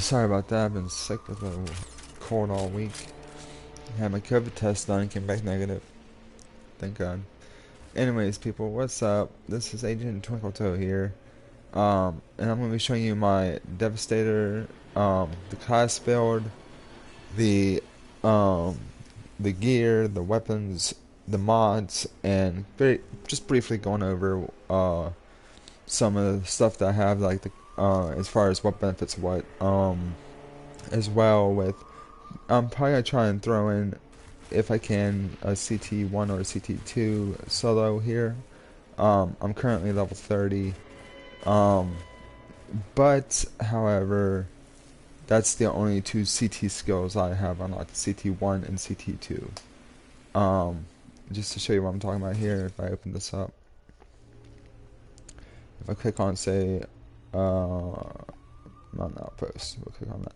Sorry about that. I've been sick with a cold all week. Had my COVID test done, came back negative. Thank God. Anyways, people, what's up? This is Agent Twinkle Toe here. And I'm gonna be showing you my Devastator, the class build, the um, the gear, the weapons, the mods, and just briefly going over some of the stuff that I have, like the as far as what benefits what, as well with I'm probably gonna try and throw in, if I can, a CT1 or a CT2 solo here. I'm currently level 30, um, but however, that's the only two CT skills I have unlocked: CT1 and CT2. Just to show you what I'm talking about here, if I open this up, if I click on, say, not outpost, we'll click on that.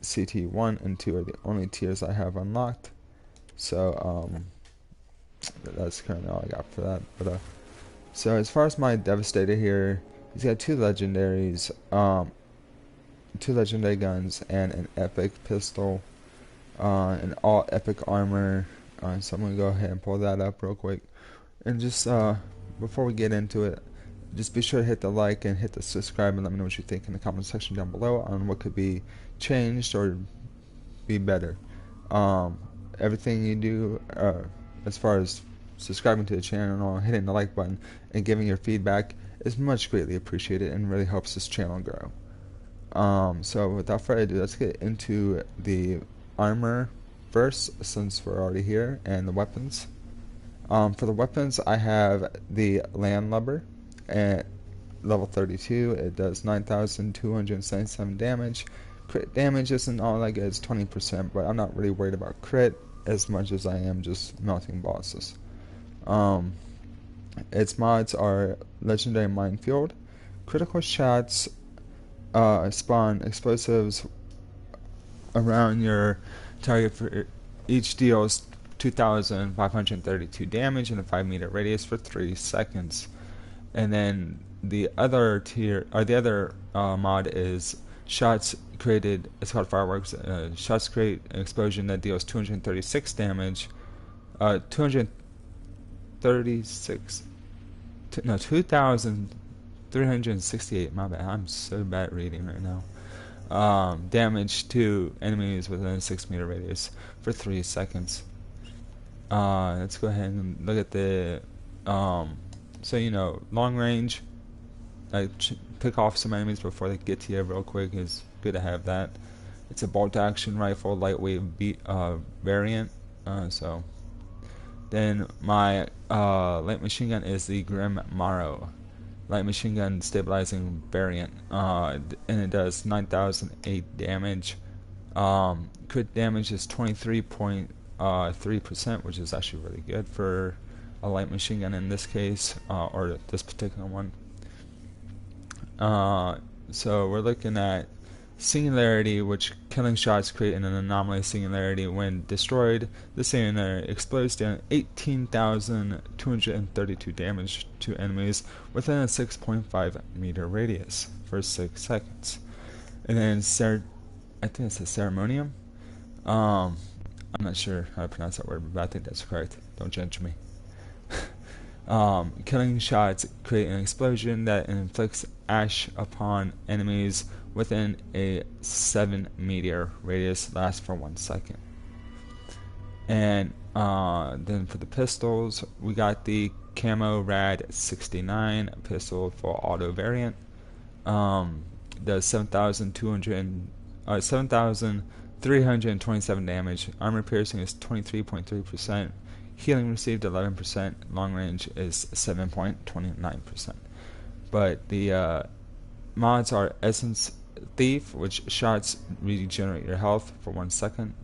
CT1 and 2 are the only tiers I have unlocked. So, that's currently all I got for that. But, so as far as my Devastator here, he's got two legendaries, two legendary guns, and an epic pistol, and all epic armor. So I'm gonna go ahead and pull that up real quick. And just, before we get into it, just be sure to hit the like and hit the subscribe and let me know what you think in the comment section down below on what could be changed or be better. Everything you do, as far as subscribing to the channel, hitting the like button, and giving your feedback is much greatly appreciated and really helps this channel grow. So without further ado, let's get into the armor first, since we're already here, and the weapons. For the weapons, I have the Landlubber at level 32. It does 9,277 damage. Crit damage isn't all that good, it's 20%, but I'm not really worried about crit as much as I am just melting bosses. Its mods are Legendary Minefield. Critical shots spawn explosives around your target for each deals 2,532 damage in a 5-meter radius for 3 seconds. And then the other tier, or the other mod is shots created. It's called Fireworks. Shots create an explosion that deals 236 damage. 2,368. My bad. I'm so bad at reading right now. Damage to enemies within a 6-meter radius for 3 seconds. Let's go ahead and look at the so long range, like pick off some enemies before they get to you real quick is good to have that. It's a bolt action rifle, lightweight variant. So then my light machine gun is the Grim Morrow light machine gun stabilizing variant, and it does 9,008 damage. Crit damage is 23.3%, which is actually really good for a light machine gun in this case, or this particular one. So we're looking at Singularity, which killing shots create an anomalous singularity. When destroyed, the singularity explodes down 18,232 damage to enemies within a 6.5-meter radius for 6 seconds. And then I think it's a Ceremonium. I'm not sure how to pronounce that word, but I think that's correct. Don't judge me. Killing shots create an explosion that inflicts ash upon enemies within a 7-meter radius, lasts for 1 second. And then for the pistols, we got the Camo Rad 69 pistol for auto variant. Does 7,327 damage. Armor piercing is 23.3%. Healing received 11%. Long range is 7.29%. But the mods are Essence Thief, which shots regenerate your health for 1 second.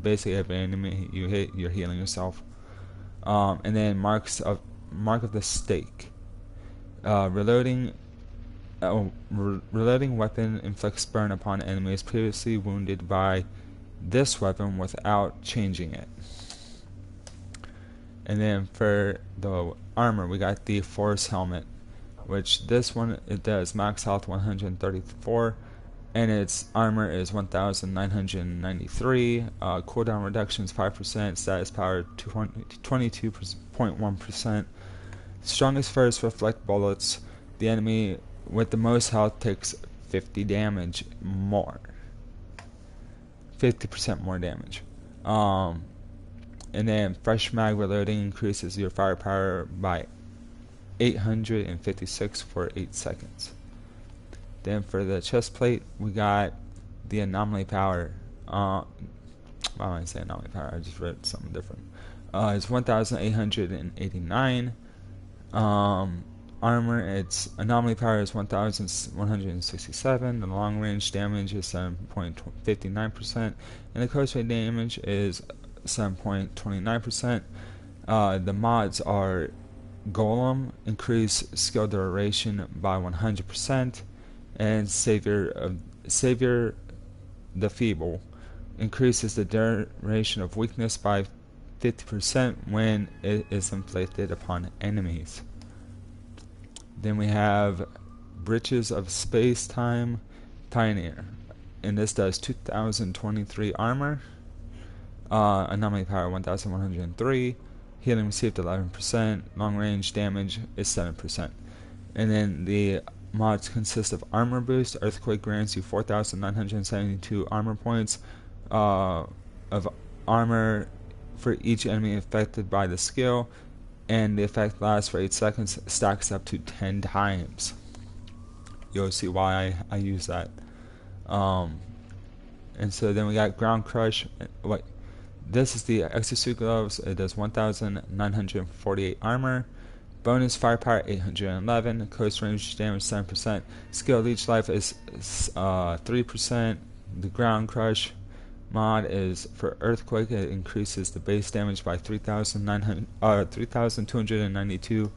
Basically, every enemy you hit, you're healing yourself. And then Mark of the Stake. Reloading weapon inflicts burn upon enemies previously wounded by this weapon without changing it. And then for the armor, we got the Force Helmet, which this one, it does max health 134, and its armor is 1,993. Cooldown reduction is 5%. Status power 22.1%. Strongest first reflect bullets. The enemy with the most health takes 50 damage more. 50% more damage. And then fresh mag reloading increases your firepower by 856 for 8 seconds. Then for the chest plate, we got the anomaly power. Why did I say anomaly power? I just read something different. It's 1,889. Armor, its anomaly power is 1,167. The long range damage is 7.59%, and the close range damage is 7.29%. The mods are Golem, increase skill duration by 100%, and Savior the Feeble increases the duration of weakness by 50% when it is inflicted upon enemies. Then we have Bridges of Space-Time Pioneer, and this does 2,023 armor, anomaly power 1,103, healing received 11%, long range damage is 7%. And then the mods consist of armor boost. Earthquake grants you 4,972 armor points of armor for each enemy affected by the skill, and the effect lasts for 8 seconds, stacks up to 10 times. You'll see why I use that. And so then we got Ground Crush. This is the Exosuit Gloves. It does 1,948 armor. Bonus firepower 811. Close range damage 7%. Skill leech life is 3%. The Ground Crush mod is for Earthquake. It increases the base damage by 3,292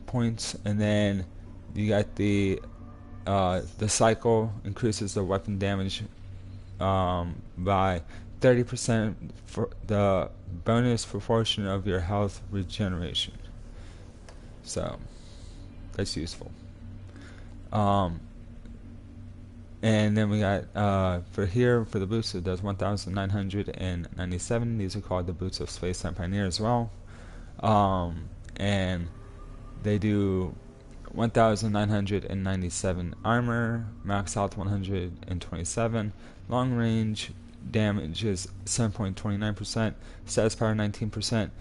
points. And then you got the Cycle, increases the weapon damage by 30% for the bonus proportion of your health regeneration. So that's useful. And then we got for the boots, it does 1,997. These are called the Boots of Space-Time Pioneer as well. And they do 1,997 armor, max health 127, long range damage is 7.29%, status power 19%.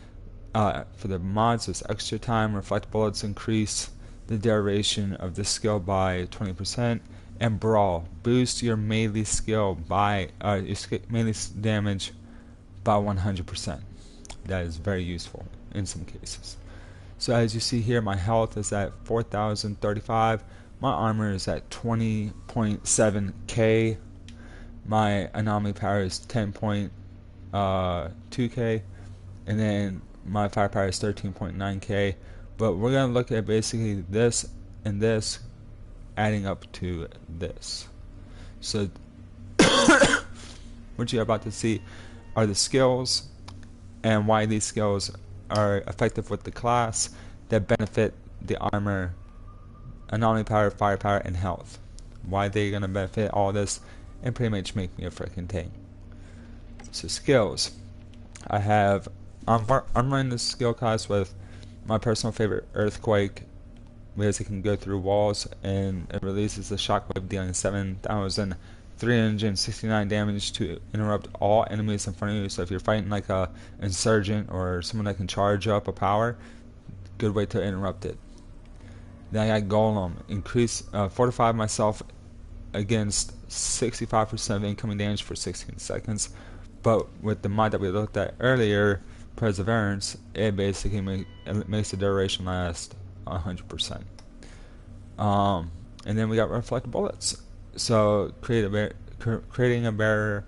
For the mods, it's extra time. Reflect bullets increase the duration of the skill by 20%. And brawl, boost your melee skill by your melee damage by 100%. That is very useful in some cases. So as you see here, my health is at 4,035. My armor is at 20.7k. My anomaly power is 10.2k, and then my firepower is 13.9k. But we're gonna look at basically this and this adding up to this. So what you're about to see are the skills and why these skills are effective with the class that benefit the armor, anomaly power, firepower, and health. Why they're gonna benefit all this and pretty much make me a freaking tank. So skills, I'm running this skill class with my personal favorite, Earthquake, because it can go through walls and it releases the shockwave, dealing 7,369 damage to interrupt all enemies in front of you. So if you're fighting like a insurgent or someone that can charge up a power, good way to interrupt it. Then I got Golem, fortify myself against 65% of incoming damage for 16 seconds. But with the mod that we looked at earlier, Perseverance, it basically makes the duration last 100%. And then we got Reflect Bullets. So creating a barrier,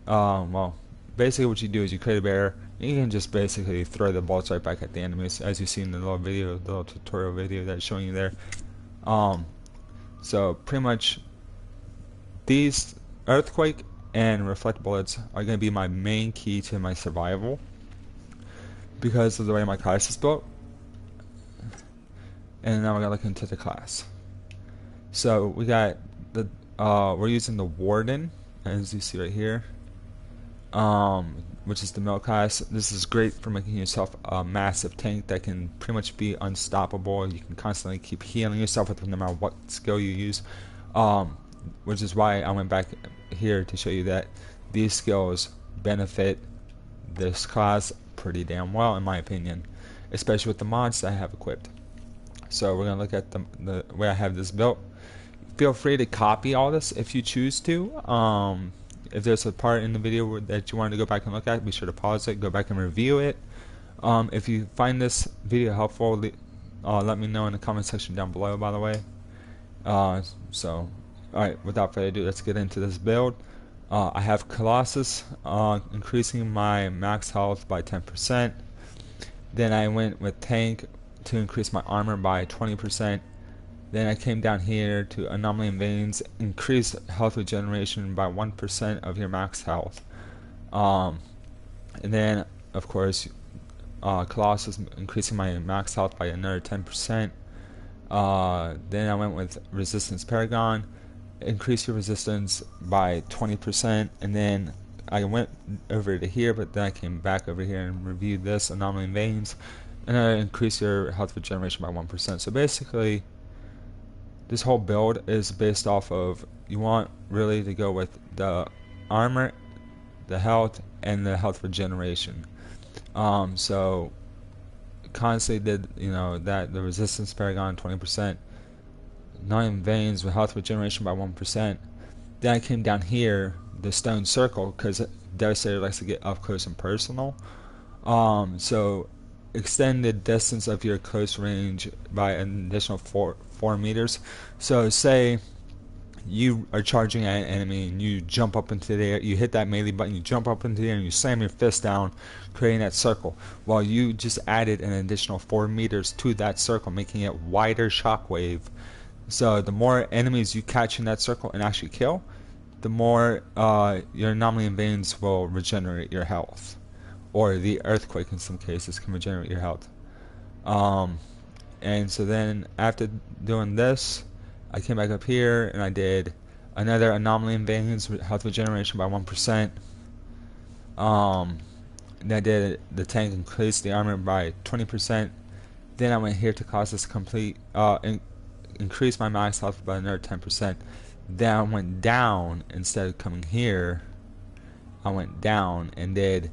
well, basically what you do is you create a barrier, and you can just basically throw the bullets right back at the enemies, as you see in the little tutorial video that's showing you there. So pretty much these Earthquake and Reflect Bullets are going to be my main key to my survival because of the way my class is built. And now we're going to look into the class. So we got we're using the Warden, as you see right here, which is the middle class. This is great for making yourself a massive tank that can pretty much be unstoppable. You can constantly keep healing yourself with no matter what skill you use, which is why I went back here to show you that these skills benefit this class pretty damn well, in my opinion, especially with the mods that I have equipped. So we're going to look at the way I have this built. Feel free to copy all this if you choose to. If there's a part in the video that you want to go back and look at, be sure to pause it, go back and review it. If you find this video helpful, let me know in the comment section down below, by the way. Alright, without further ado, let's get into this build. I have Colossus, increasing my max health by 10%. Then I went with Tank to increase my armor by 20%. Then I came down here to Anomaly and Veins, increase health regeneration by 1% of your max health. And then, of course, Colossus, increasing my max health by another 10%. Then I went with Resistance Paragon, increase your resistance by 20%. And then I went over to here, but then I came back over here and reviewed this Anomaly and Veins, and I increase your health regeneration by 1%. So basically, this whole build is based off of, you want really to go with the armor, the health, and the health regeneration. So constantly did, that the Resistance Paragon 20%, Nine Veins with health regeneration by 1%. Then I came down here, the Stone Circle, because Devastator likes to get up close and personal. So extend the distance of your close range by an additional 4 meters. So say you are charging at an enemy and you jump up into the air, you hit that melee button, you jump up into the air and you slam your fist down, creating that circle. Well, you just added an additional 4 meters to that circle, making it wider shockwave. So the more enemies you catch in that circle and actually kill, the more your Anomaly and Veins will regenerate your health. Or the Earthquake in some cases can regenerate your health. And so then after doing this, I came back up here and I did another Anomaly and Veins with health regeneration by 1%. Then I did the Tank, increase the armor by 20%. Then I went here to cause this complete increase my max health by another 10%. Then I went down, instead of coming here, I went down and did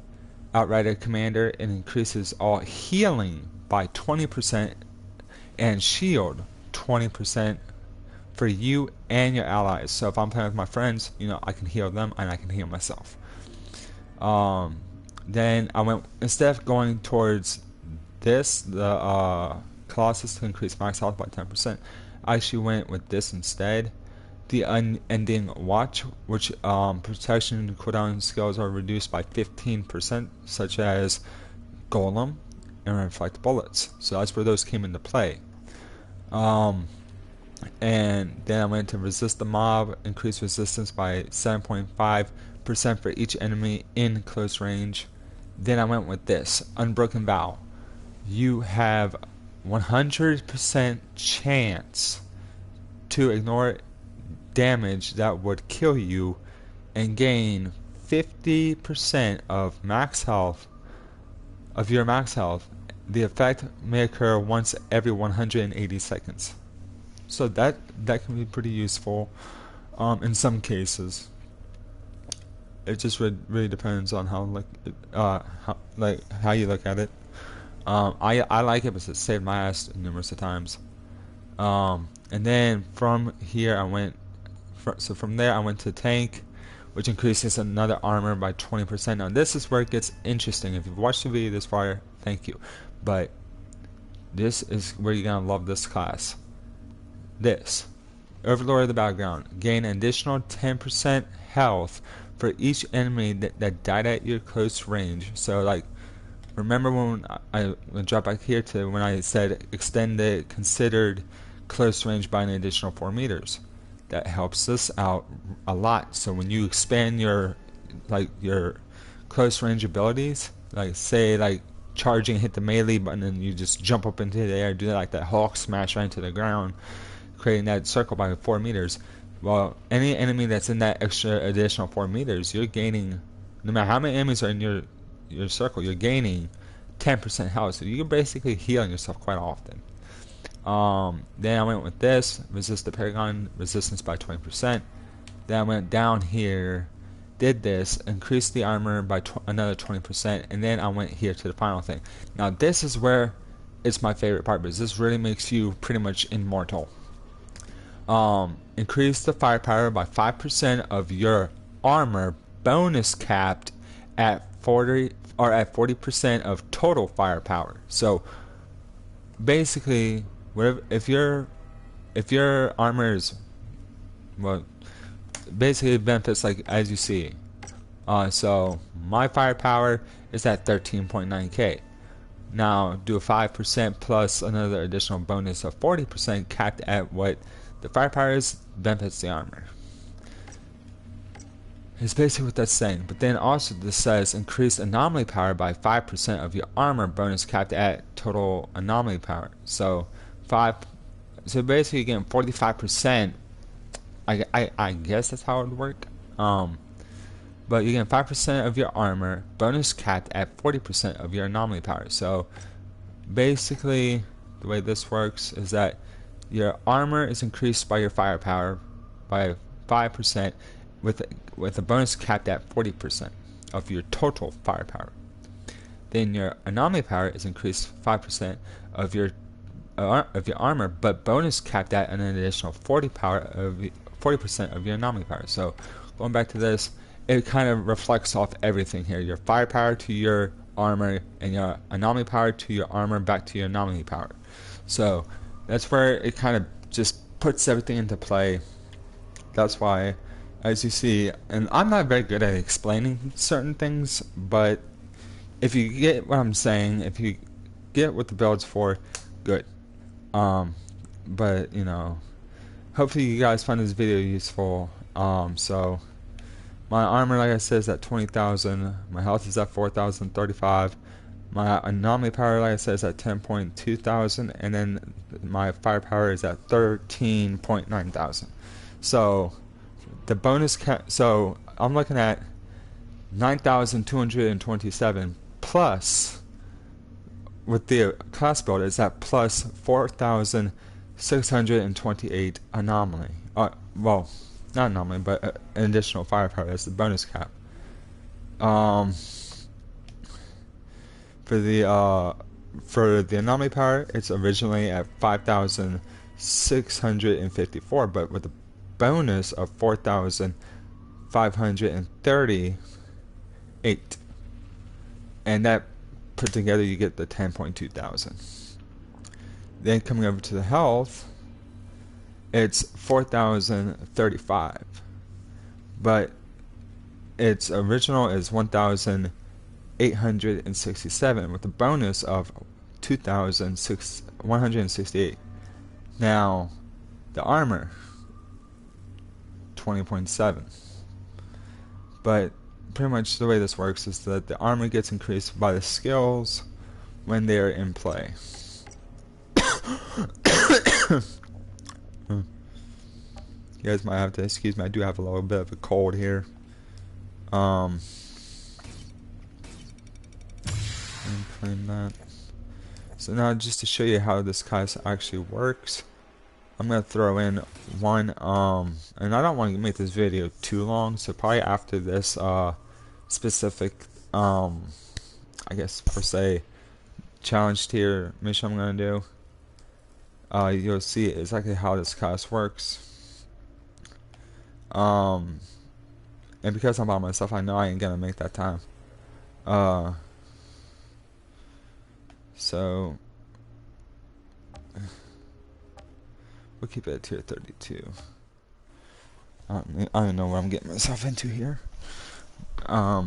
Outrider Commander, and increases all healing by 20% and shield 20% for you and your allies. So if I'm playing with my friends, I can heal them and I can heal myself. Then I went, instead of going towards this, the Colossus to increase max health by 10%, I actually went with this instead. The Unending Watch, which protection cooldown skills are reduced by 15%, such as Golem and Reflect Bullets. So that's where those came into play. And then I went to Resist the Mob, increase resistance by 7.5% for each enemy in close range. Then I went with this, Unbroken Vow. You have 100% chance to ignore damage that would kill you and gain 50% of max health, of your max health. The effect may occur once every 180 seconds. So that can be pretty useful in some cases. It just really depends on how you look at it. I like it because it saved my ass numerous of times. And then from here I went. So from there I went to Tank, which increases another armor by 20%. Now this is where it gets interesting. If you've watched the video this far, thank you. But this is where you're gonna love this class. This Overlord of the Battleground, gain an additional 10% health for each enemy that died at your close range. So like, remember when I drop back here to when I said extend the considered close range by an additional 4 meters. That helps us out a lot. So when you expand your close range abilities, like say charging, hit the melee button and you just jump up into the air, do that Hulk smash right into the ground, creating that circle by 4 meters. Well, any enemy that's in that extra additional 4 meters, you're gaining, no matter how many enemies are in your circle, you're gaining 10% health. So you're basically healing yourself quite often. Then I went with this, resist the Paragon, resistance by 20%. Then I went down here, did this, increased the armor by another 20%, and then I went here to the final thing. Now this is where it's my favorite part, because this really makes you pretty much immortal. Increase the firepower by 5% of your armor, bonus capped at 40% of total firepower. So basically, whatever, if your armor is, well, basically it benefits like as you see. So my firepower is at 13.9k. Now do a 5% plus another additional bonus of 40% capped at what the firepower is, benefits the armor. It's basically what that's saying. But then also this says increase anomaly power by 5% of your armor, bonus capped at total anomaly power. So basically you're getting 45%. I guess that's how it would work. But you're getting 5% of your armor, bonus capped at 40% of your anomaly power. So basically the way this works is that your armor is increased by your firepower by 5% with a bonus capped at 40% of your total firepower. Then your anomaly power is increased 5% of your armor, but bonus capped at an additional 40% of your anomaly power. So going back to this, it kind of reflects off everything here: your firepower to your armor, and your anomaly power to your armor back to your anomaly power. So that's where it kind of just puts everything into play. That's why, as you see, and I'm not very good at explaining certain things, but if you get what I'm saying, if you get what the build's for, good. But you know, hopefully you guys find this video useful. So my armor, like I said, is at 20,000. My health is at 4,035. My anomaly power, like I said, is at 10.2 thousand, and then my firepower is at 13.9 thousand. So the bonus so I'm looking at 9,227 plus, with the class build, is at plus 4,628 anomaly. Well, not anomaly, but an additional firepower. That's the bonus cap. For the anomaly power, it's originally at 5,654, but with a bonus of 4,538, and that put together you get the 10.2 thousand. Then coming over to the health, it's 4,035, but its original is 1,867 with a bonus of 2,168. Now the armor 20.7, but pretty much the way this works is that the armor gets increased by the skills when they're in play. You guys might have to excuse me, I do have a little bit of a cold here. Claim that. So now, just to show you how this class actually works, I'm gonna throw in one, and I don't want to make this video too long, so probably after this specific, I guess per se, challenge tier mission I'm gonna do, you'll see exactly how this class works. And because I'm by myself, I know I ain't gonna make that time. So we'll keep it at tier 32. I don't know what I'm getting myself into here. I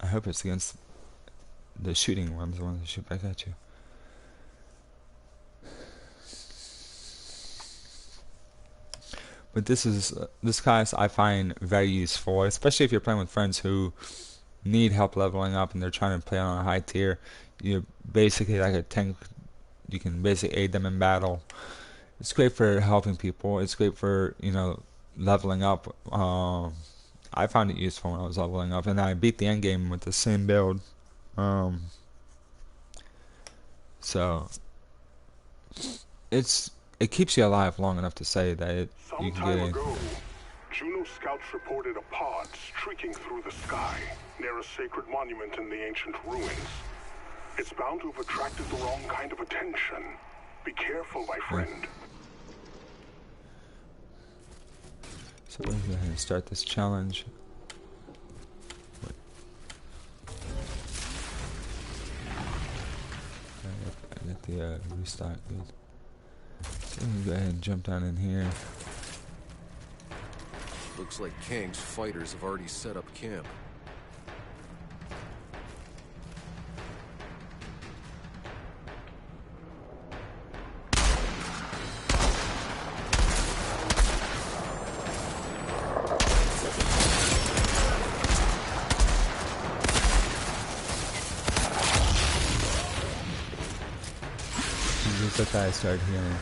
hope it's against the shooting ones, the ones that shoot back at you. But this class I find very useful, especially if you're playing with friends who need help leveling up and they're trying to play on a high tier. You're basically like a tank. You can basically aid them in battle. It's great for helping people. It's great for, you know, leveling up. I found it useful when I was leveling up, and I beat the end game with the same build. Um, so it keeps you alive long enough to say that you can get in. Some time ago, Juno scouts reported a pod streaking through the sky near a sacred monument in the ancient ruins. It's bound to have attracted the wrong kind of attention. Be careful, my friend. So let's go ahead and start this challenge. I got the restock. So let me go ahead and jump down in here. Looks like Kang's fighters have already set up camp. Just let that start healing.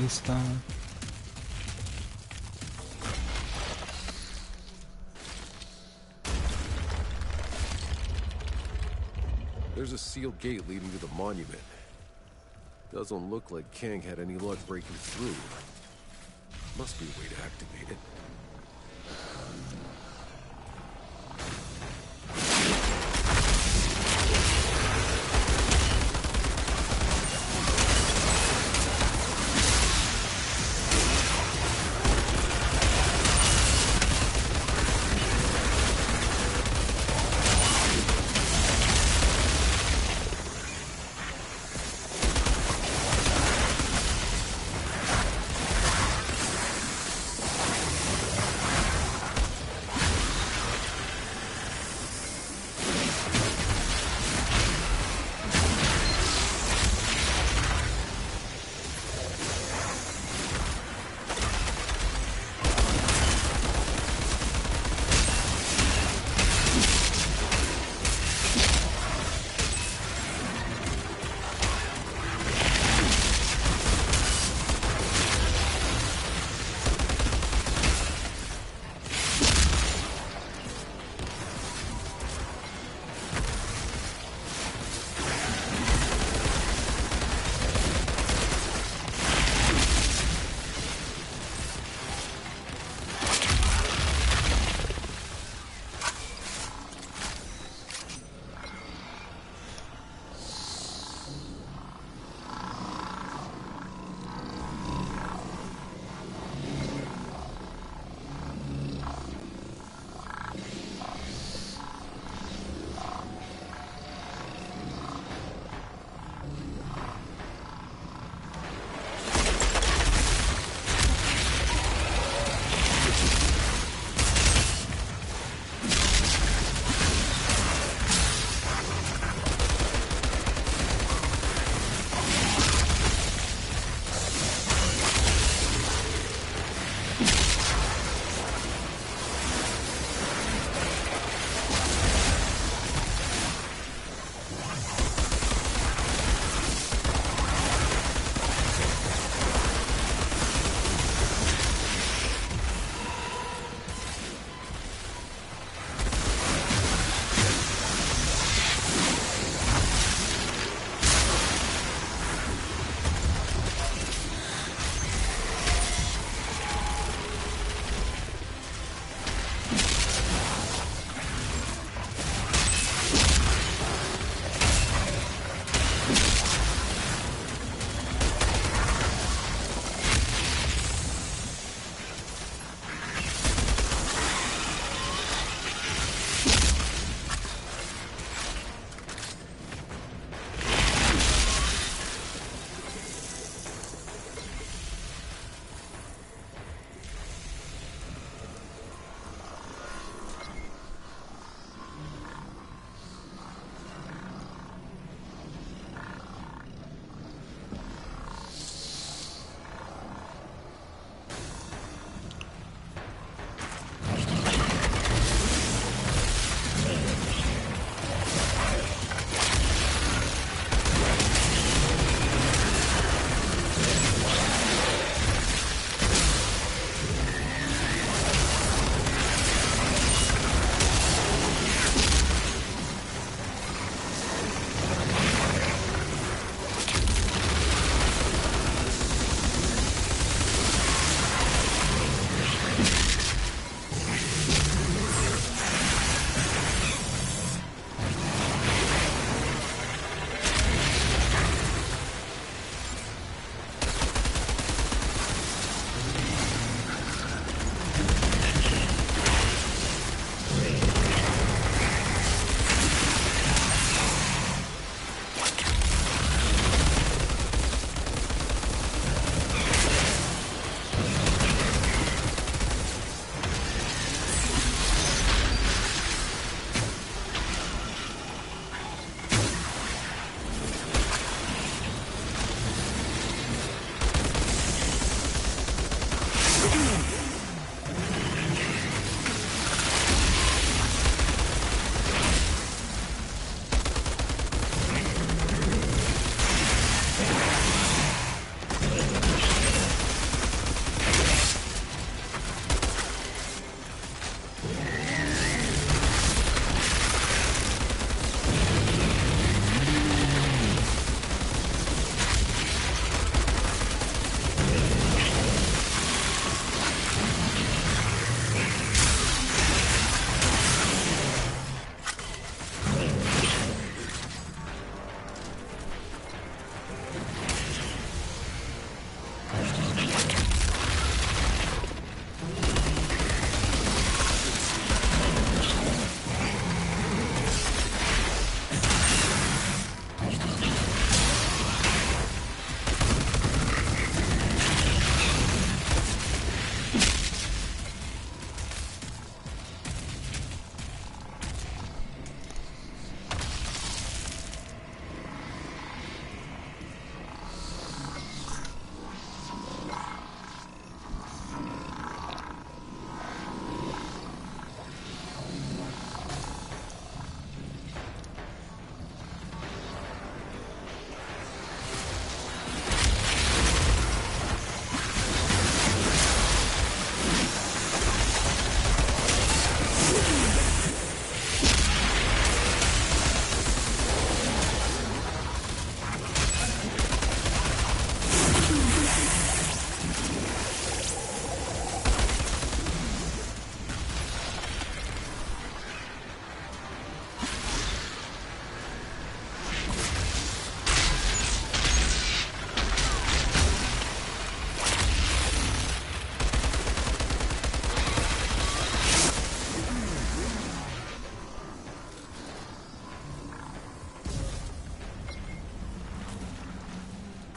Respawn. There's a sealed gate leading to the monument. Doesn't look like Kang had any luck breaking through. Must be a way to activate it.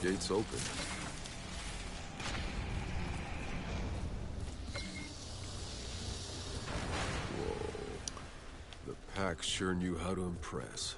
gate's open. Whoa. The pack sure knew how to impress.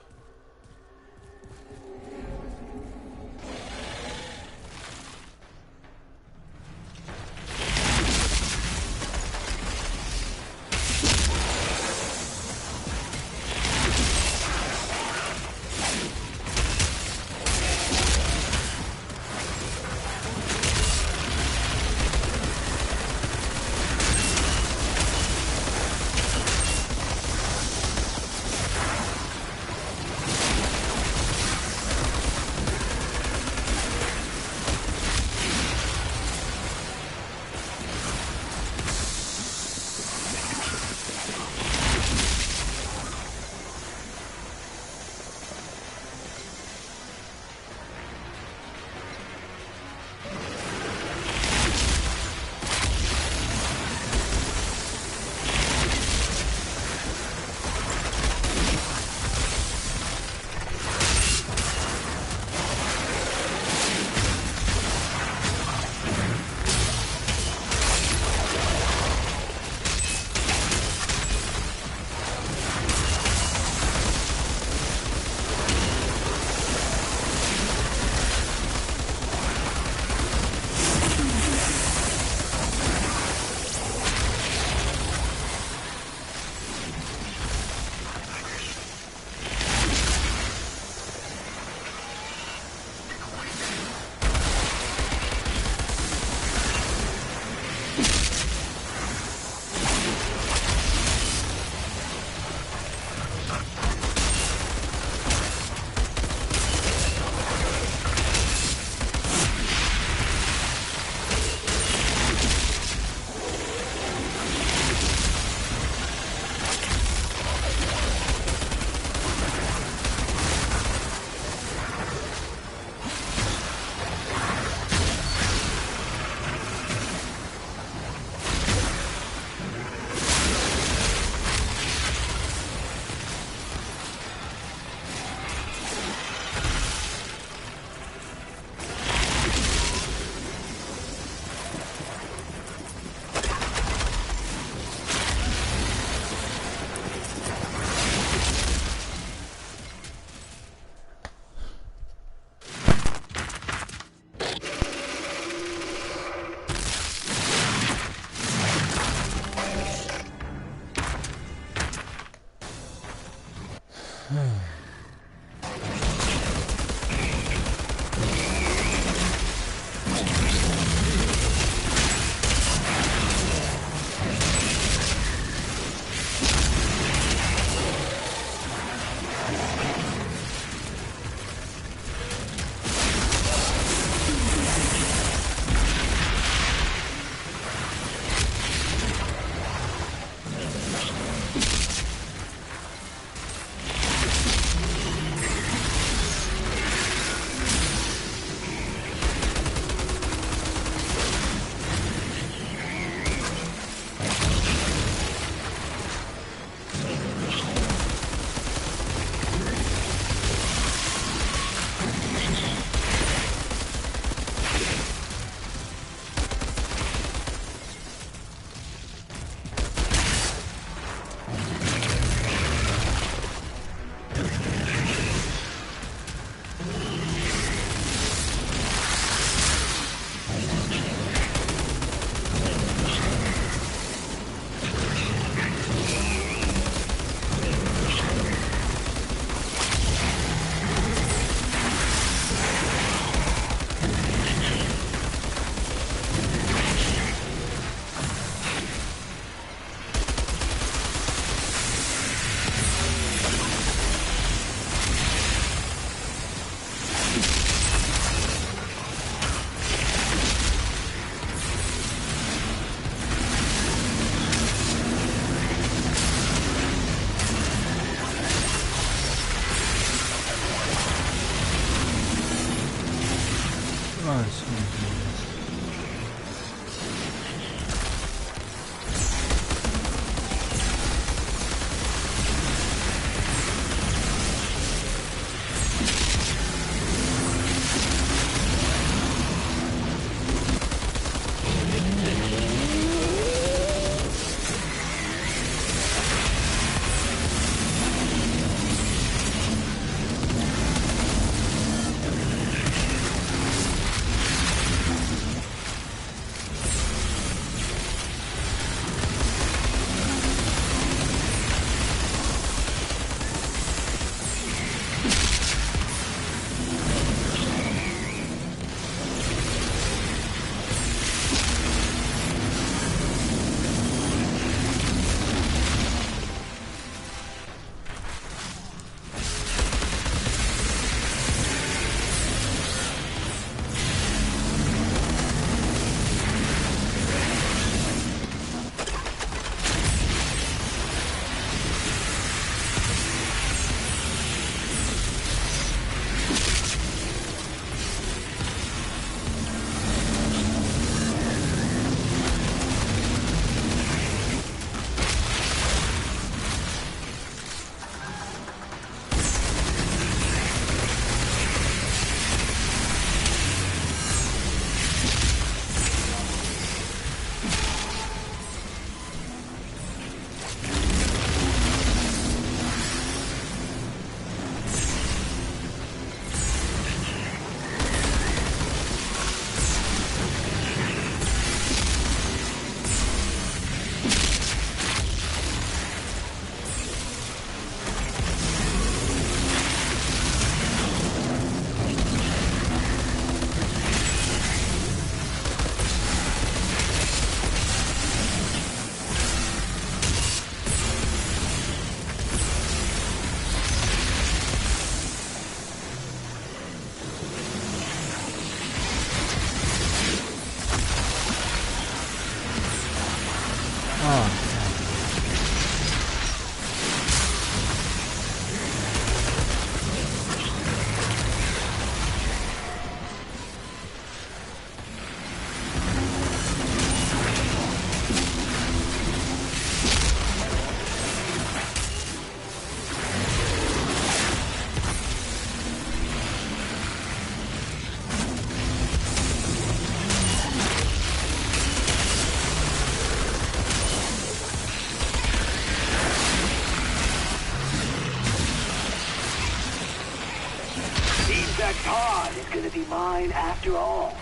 That pod is gonna be mine after all,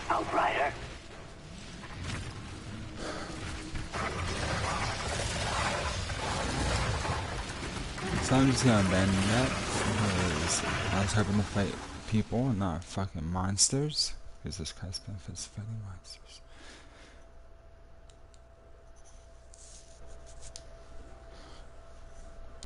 Outrider. So I'm just gonna abandon that because I was hoping to fight people and not fucking monsters. Because this class benefits fighting monsters.